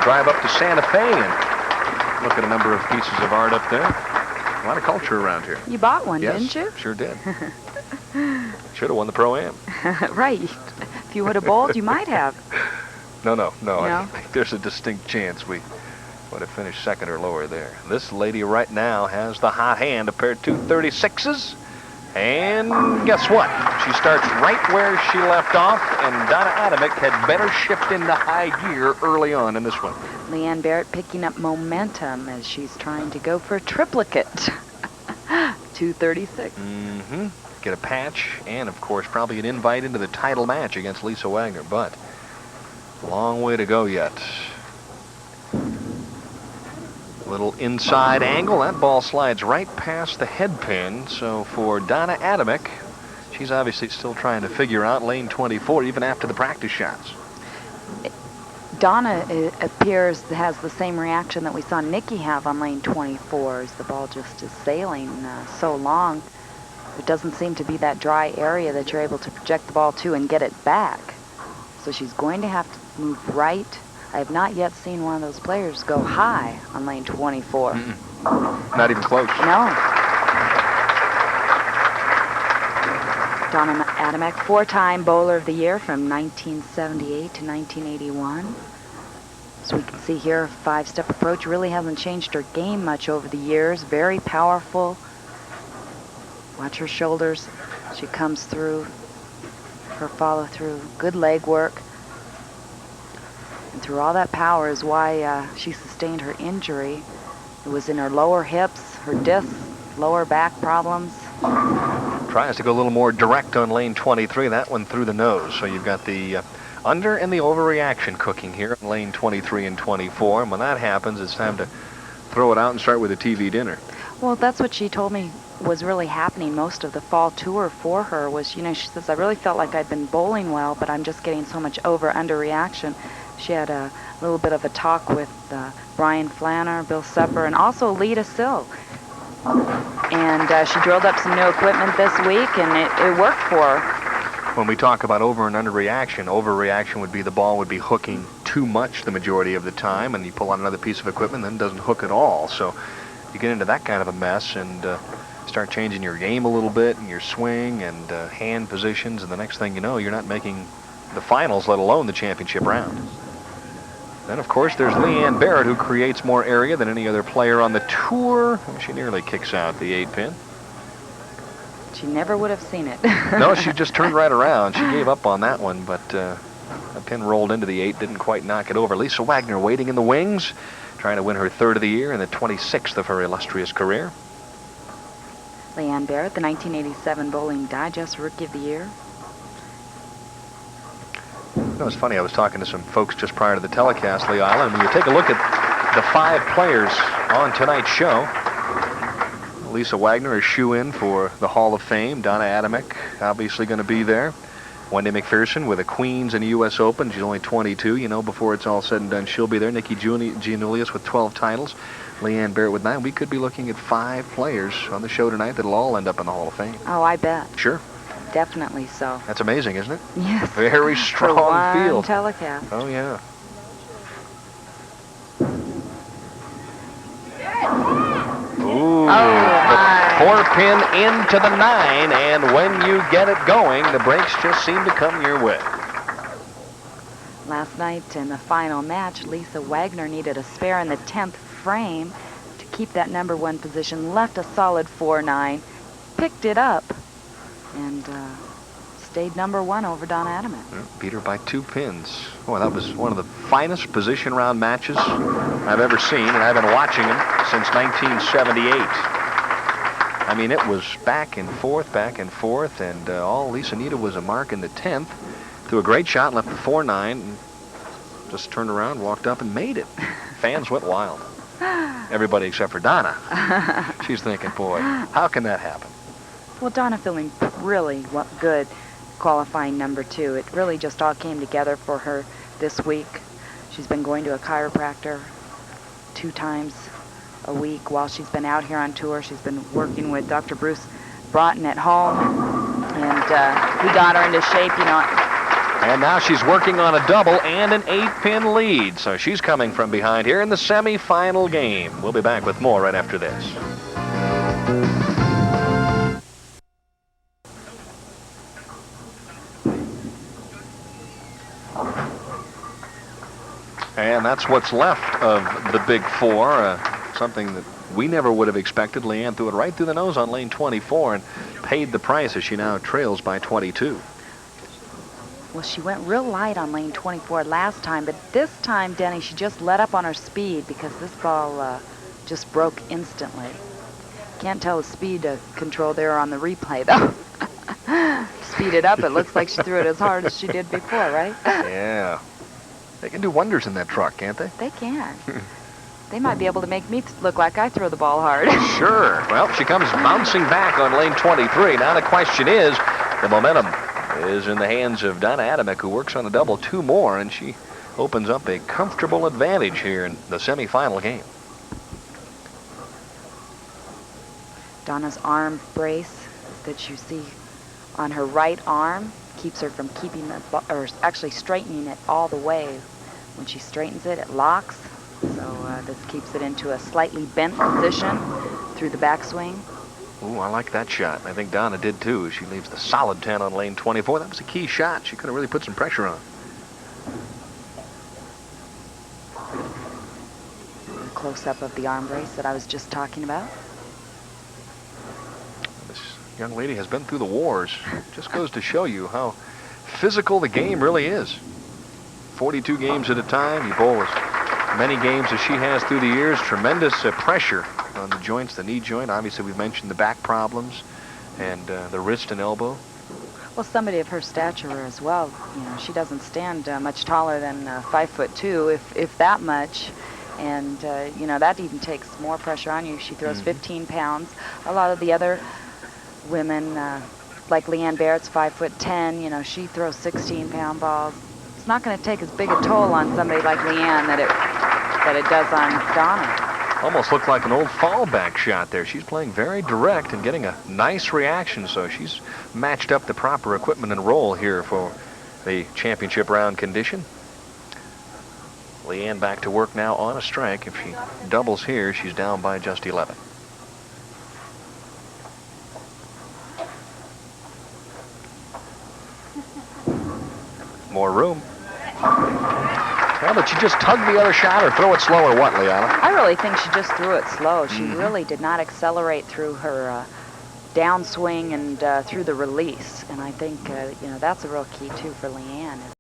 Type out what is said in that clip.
drive up to Santa Fe and look at a number of pieces of art up there. A lot of culture around here. You bought one, yes, didn't you? Sure did. Should have won the Pro-Am. Right. If you would have bowled, you might have. No. I think there's a distinct chance we would have finished second or lower there. This lady right now has the hot hand, a pair of 236s. And guess what? She starts right where she left off, and Donna Adamek had better shift into high gear early on in this one. Leanne Barrette picking up momentum as she's trying to go for a triplicate. 236. Mm-hmm. Get a patch, and of course probably an invite into the title match against Lisa Wagner, but long way to go yet. Little inside angle. That ball slides right past the head pin. So for Donna Adamek, she's obviously still trying to figure out lane 24 even after the practice shots. Donna appears has the same reaction that we saw Nikki have on lane 24 as the ball just is sailing so long. There doesn't seem to be that dry area that you're able to project the ball to and get it back. So she's going to have to move right. I have not yet seen one of those players go high on lane 24. Not even close. No. Donna Adamek, 4-time Bowler of the Year from 1978 to 1981. As we can see here, 5-step approach really hasn't changed her game much over the years. Very powerful. Watch her shoulders. She comes through. Her follow through. Good leg work. And through all that power is why she sustained her injury. It was in her lower hips, her discs, lower back problems. Tries to go a little more direct on lane 23. That one through the nose. So you've got the under and the overreaction cooking here in lane 23 and 24. And when that happens, it's time to throw it out and start with a TV dinner. Well, that's what she told me was really happening most of the fall tour for her was, she says, I really felt like I'd been bowling well, but I'm just getting so much over-under reaction. She had a little bit of a talk with Brian Flanner, Bill Supper, and also Lita Sill. And she drilled up some new equipment this week, and it worked for her. When we talk about over and under reaction, overreaction would be the ball would be hooking too much the majority of the time, and you pull out another piece of equipment, then it doesn't hook at all. So you get into that kind of a mess and start changing your game a little bit and your swing and hand positions, and the next thing you know, you're not making the finals, let alone the championship round. Then, of course, there's Leanne Barrette, who creates more area than any other player on the tour. She nearly kicks out the 8-pin. She never would have seen it. No, she just turned right around. She gave up on that one, but the pin rolled into the 8, didn't quite knock it over. Lisa Wagner waiting in the wings, trying to win her 3rd of the year and the 26th of her illustrious career. Leanne Barrette, the 1987 Bowling Digest Rookie of the Year. You know, it's funny, I was talking to some folks just prior to the telecast, Lee Island, and when you take a look at the 5 players on tonight's show, Lisa Wagner is shoe-in for the Hall of Fame. Donna Adamek obviously going to be there. Wendy Macpherson with a Queens and a U.S. Open. She's only 22. Before it's all said and done, she'll be there. Nikki Gianulias with 12 titles. Leanne Barrette with 9. We could be looking at 5 players on the show tonight that'll all end up in the Hall of Fame. Oh, I bet. Sure. Definitely so. That's amazing, isn't it? Yes. Very strong for one field. Telecast. Oh, yeah. Ooh, the 4-pin into the 9, and when you get it going, the breaks just seem to come your way. Last night in the final match, Lisa Wagner needed a spare in the 10th frame to keep that number 1 position, left a solid 4-9, picked it up, and stayed number 1 over Donna Adamek. Beat her by 2 pins. Boy, that was one of the finest position round matches I've ever seen, and I've been watching them since 1978. I mean, it was back and forth, and all Lisa needed was a mark in the 10th. Threw a great shot, left the 4-9, and just turned around, walked up, and made it. Fans went wild. Everybody except for Donna. She's thinking, boy, how can that happen? Well, Donna feeling really good qualifying number 2. It really just all came together for her this week. She's been going to a chiropractor 2 times a week while she's been out here on tour. She's been working with Dr. Bruce Broughton at home, and he got her into shape. And now she's working on a double and an 8-pin lead. So she's coming from behind here in the semifinal game. We'll be back with more right after this. And that's what's left of the Big Four. Something that we never would have expected. Leanne threw it right through the nose on lane 24 and paid the price as she now trails by 22. Well, she went real light on lane 24 last time, but this time, Denny, she just let up on her speed because this ball just broke instantly. Can't tell the speed control there on the replay, though. Speed it up, it looks like she threw it as hard as she did before, right? Yeah. They can do wonders in that truck, can't they? They can. They might be able to make me look like I throw the ball hard. Sure. Well, she comes bouncing back on lane 23. Now the question is, the momentum is in the hands of Donna Adamek, who works on a double 2 more, and she opens up a comfortable advantage here in the semifinal game. Donna's arm brace that you see on her right arm keeps her from keeping the ball, or actually straightening it all the way. When she straightens it, it locks. So this keeps it into a slightly bent position through the backswing. Ooh, I like that shot. I think Donna did too. She leaves the solid 10 on lane 24. That was a key shot. She could have really put some pressure on. A close-up of the arm brace that I was just talking about. This young lady has been through the wars. Just goes to show you how physical the game really is. 42 games at a time. You bowl as many games as she has through the years. Tremendous pressure on the joints, the knee joint. Obviously, we've mentioned the back problems and the wrist and elbow. Well, somebody of her stature as well. You know, she doesn't stand much taller than 5'2", if that much. And, you know, that even takes more pressure on you. She throws 15 pounds. A lot of the other women, like Leanne Barrette's 5'10", you know, she throws 16-pound balls. It's not going to take as big a toll on somebody like Leanne that it does on Donna. Almost looked like an old fallback shot there. She's playing very direct and getting a nice reaction, so she's matched up the proper equipment and roll here for the championship round condition. Leanne back to work now on a strike. If she doubles here, she's down by just 11. More room. Well, but she just tug the other shot or throw it slow or what, Leanna? I really think she just threw it slow. She really did not accelerate through her downswing and through the release. And I think, you know, that's a real key, too, for Leanne.